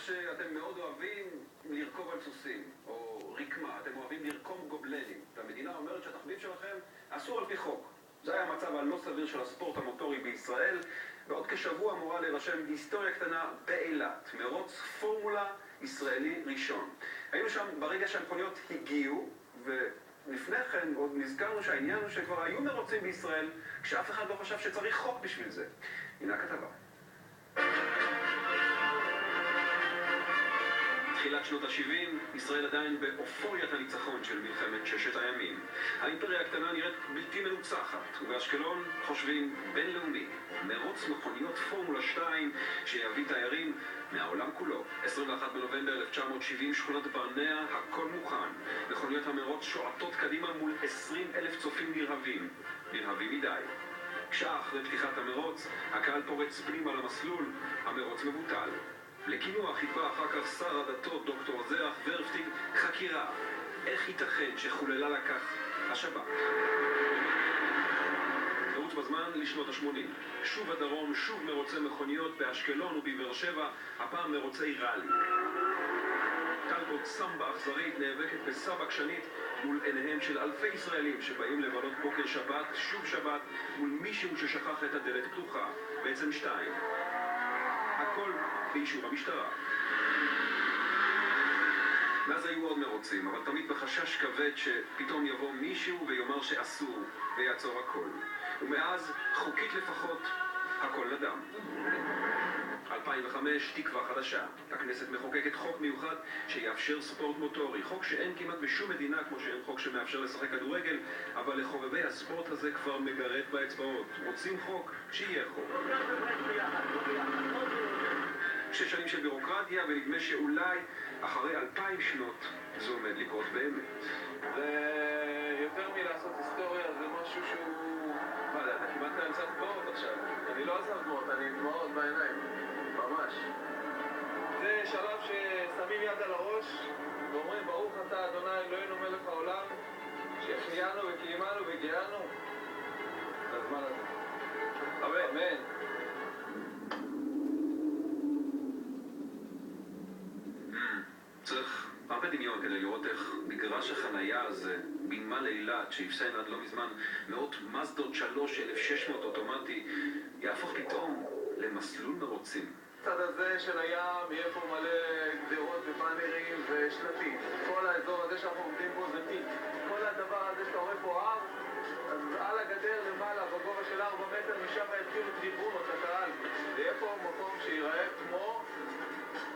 שאתם מאוד אוהבים לרכוב על סוסים, או רקמה, אתם אוהבים לרקום גובלנים. והמדינה אומרת שהתחביב שלכם אסור על פי חוק. זה היה המצב הלא סביר של הספורט המוטורי בישראל. בעוד כשבוע אמורה להירשם היסטוריה קטנה באילת, מרוץ פורמולה ישראלי ראשון. היינו שם ברגע שהמכוניות הגיעו, ולפני כן עוד נזכרנו שהעניין הוא שכבר היו מרוצים בישראל, כשאף אחד לא חשב שצריך חוק בשביל זה. הנה הכתבה. תחילת שנות ה-70, ישראל עדיין באופוריית הניצחון של מלחמת ששת הימים. האימפריה הקטנה נראית בלתי מנוצחת, ובאשקלון חושבים בינלאומי. מרוץ מכוניות פורמולה 2 שיביא תיירים מהעולם כולו. 21 בנובמבר 1970, שכונת ברנע, הכל מוכן. מכוניות המרוץ שועטות קדימה מול 20,000 צופים נרהבים. נרהבים מדי. שעה אחרי פתיחת המרוץ, הקהל פורץ פנימה למסלול, המרוץ מבוטל. לקינוח התבע אחר כך שר הדתות דוקטור זרח ורפטיג חקירה. איך ייתכן שחוללה לכך השב"כ? נרוץ בזמן לשנות ה-80. שוב הדרום, שוב מרוצי מכוניות באשקלון ובבאר שבע, הפעם מרוצי רלי. טלבוט סמבה אכזרית נאבקת בסב עקשנית מול עיניהם של אלפי ישראלים שבאים לבלות בוקר שבת, שוב שבת, מול מישהו ששכח את הדלת פתוחה, בעצם שתיים. הכל באישור המשטרה. מאז היו עוד מרוצים, אבל תמיד בחשש כבד שפתאום יבוא מישהו ויאמר שאסור ויעצור הכל. ומאז, חוקית לפחות, הכל נדם. 2005, תקווה חדשה. הכנסת מחוקקת חוק מיוחד שיאפשר ספורט מוטורי. חוק שאין כמעט בשום מדינה, כמו שאין חוק שמאפשר לשחק כדורגל, אבל לחובבי הספורט הזה כבר מגרד באצבעות. רוצים חוק, שיהיה חוק. 6 שנים של בירוקרטיה, ונדמה שאולי אחרי 2000 שנות זה עומד לקרות באמת. זה יותר מלעשות היסטוריה, זה משהו שהוא... מה, אתה כמעט נמצא דמעות עכשיו. אני לא עזב דמעות, אני דמעות בעיניים. ממש. זה שלב ששמים יד על הראש ואומרים ברוך אתה אדוני אלוהינו מלך העולם שהחיינו וקיימנו והגיענו לזמן הזה. אמן. צריך הרבה דמיון כדי לראות איך מגרש החנייה הזה בנמל אילת שהפסיין עד לא מזמן מאות מזדות 3600 אוטומטי יהפוך פתאום למסלול מרוצים. הצד הזה של הים יהיה פה מלא גדרות ובאנרים ושלטים. כל האזור הזה שאנחנו עומדים בו זה פיק. כל הדבר הזה שאתה רואה פה הר, אז על הגדר למעלה בגובה של 4 מטר משם יתחילו טריבונות לקהל. ויהיה פה מקום שיראה כמו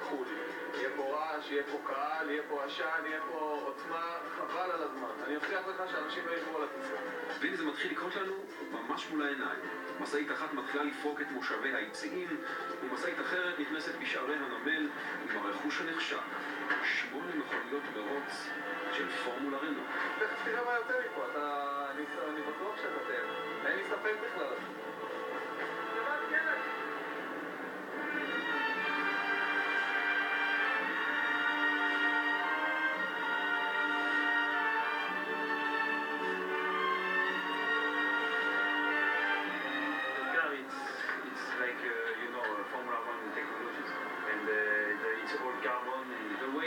חול. יהיה פה רעש, יהיה פה קהל, יהיה פה עשן, יהיה פה עוצמה, חבל על הזמן. אני מבטיח לך שאנשים לא ישבו על הכיסא. והנה זה מתחיל לקרות לנו ממש מול העיניים. משאית אחת מתחילה לפרוק את מושבי היציעים, ומשאית אחרת נכנסת בשערי הנמל עם הרכוש הנחשק. 8 מכוניות מרוץ של פורמולה רנו. תכף תראה מה יוצא מפה, אני בטוח שאתה תהיה. אין לי ספק בכלל.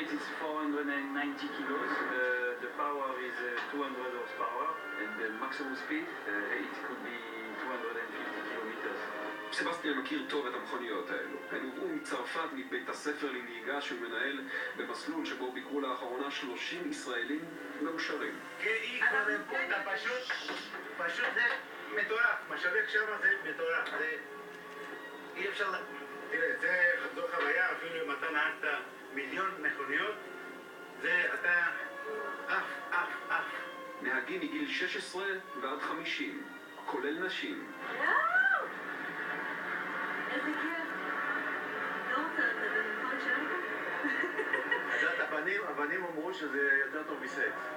It's 490 kilos, the power is 200 horsepower, and the maximum speed, it could be 250 kilometers. סבסטיאן מכיר טוב את המכוניות האלו. הן הובאו מצרפת מבית הספר לנהיגה שהוא מנהל במסלול שבו ביקרו לאחרונה 30 ישראלים מאושרים. אתה פשוט זה מטורף, משווק שם זה מטורף, זה אי אפשר... תראה, זו חוויה, אפילו אם אתה נהגת מיליון מכוניות, זה אתה אף. נהגים מגיל 16 ועד 50, כולל נשים. איזה כיף. לא רוצה לצאת במכון שלנו. יודעת, הבנים אמרו שזה יותר טוב מסקס.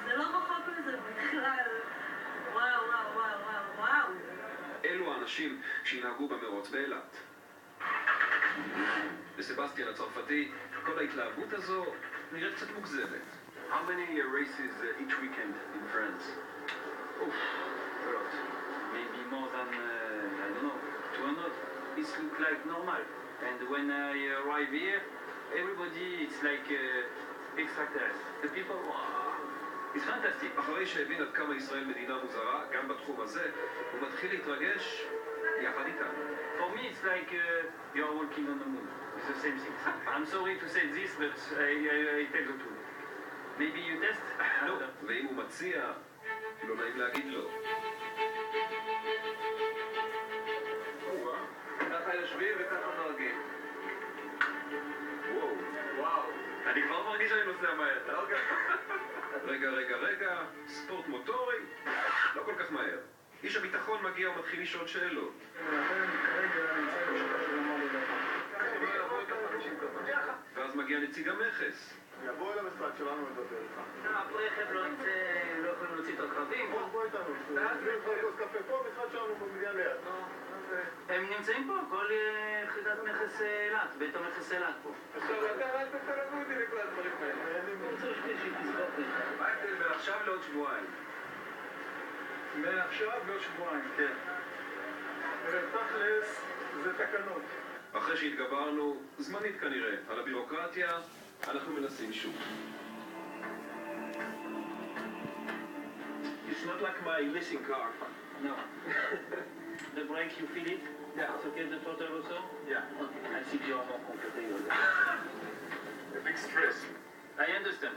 זה לא רחוק מזה בכלל. וואו. אלו האנשים שינהגו במרוץ באילת. לסבסטיאן הצרפתי, כל ההתלהבות הזו נראית קצת מוגזמת. How many races each weekend in France? אוף, A lot. Maybe more than, I don't know, 200. This looks like normal. And when I arrive here, everybody, it's like extraterrestrial. The people, wow, it's fantastic. אחרי שהבין עד כמה ישראל מדינה מוזרה, גם בתחום הזה, הוא מתחיל להתרגש יחד איתנו. For me, it's like you are walking on the moon. It's the same thing. I'm sorry to say this, but I tell the truth. Maybe you test? לא, ואם הוא מציע, לא נעים להגיד לא. ככה יושבים וככה נוהגים. וואו. וואו. אני כבר מרגיש שאני נוסע מהר. רגע, ספורט מוטורי? לא כל כך מהר. איש הביטחון מגיע ומתחיל לשאול שאלות. ואז מגיע נציג המכס. יבוא אל המשרד שלנו לדבר איתך. אף רכב לא יכולים להוציא את הרכבים. בוא איתנו. ואז נתחיל קפה פה, המשרד שלנו בבניין ליד. הם נמצאים פה, כל יחידת מכס אילת, בית המכס אילת פה. עכשיו אתה אל תתלמדו אותי לכל הדברים האלה. אני רוצה שתזכור אותי. מה ההבדל מעכשיו לעוד שבועיים? מעכשיו לא שבועיים. כן. תכלס זה תקנות. אחרי שהתגברנו, זמנית כנראה, על הבירוקרטיה, אנחנו מנסים שוב. It's not like my leasing car. No. The brake, you feel it? Yeah. So get the throttle also? Yeah. Okay. I see you are more comfortable. A big stress. I understand.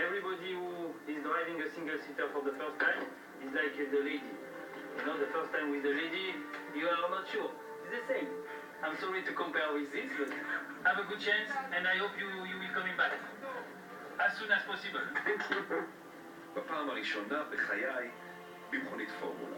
Everybody who is driving a single seater for the first time is like the lady. You know, the first time with the lady, you are not sure. It's the same. I'm sorry to compare with this, but have a good chance, and I hope you will coming back as soon as possible. בפעם הראשונה בחיי במכונית פורמולה.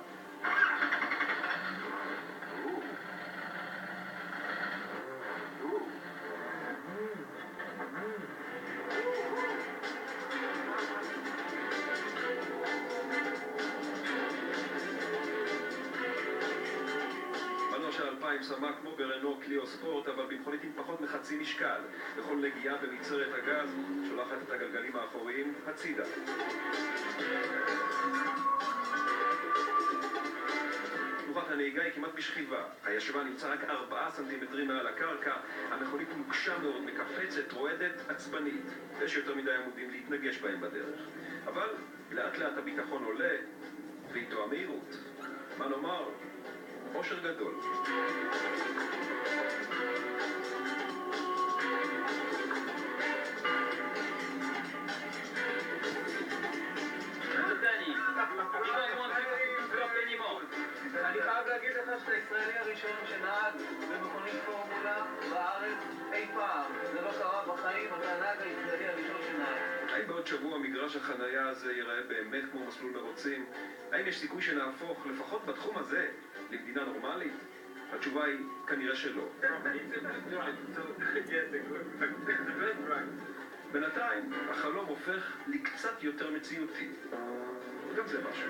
מנוע של 2000 סמ"ק כמו ברנו קליו ספורט, אבל במכונית עם פחות מחצי משקל. בכל נגיעה במצרת הגז שולחת את הגלגלים האחוריים הצידה. תנוחת הנהיגה היא כמעט בשכיבה. הישבה נמצא רק 4 סנטימטרים מעל הקרקע. המכונית נוקשה מאוד, מקפצת, רועדת, עצבנית. יש יותר מדי עמודים להתנגש בהם בדרך. אבל לאט לאט הביטחון עולה, ואיתו המהירות. מה נאמר? אושר גדול. אני חייב להגיד לך שאתה הישראלי הראשון שנהג במכונית פורמולה בארץ אי פעם. זה לא קרה בחיים, אתה הנהג הישראלי הראשון שנהג. האם בעוד שבוע מגרש החנייה הזה ייראה באמת כמו מסלול מרוצים? האם יש סיכוי שנהפוך, לפחות בתחום הזה, למדינה נורמלית? התשובה היא כנראה שלא. בינתיים, החלום הופך לקצת יותר מציאותי. גם זה משהו.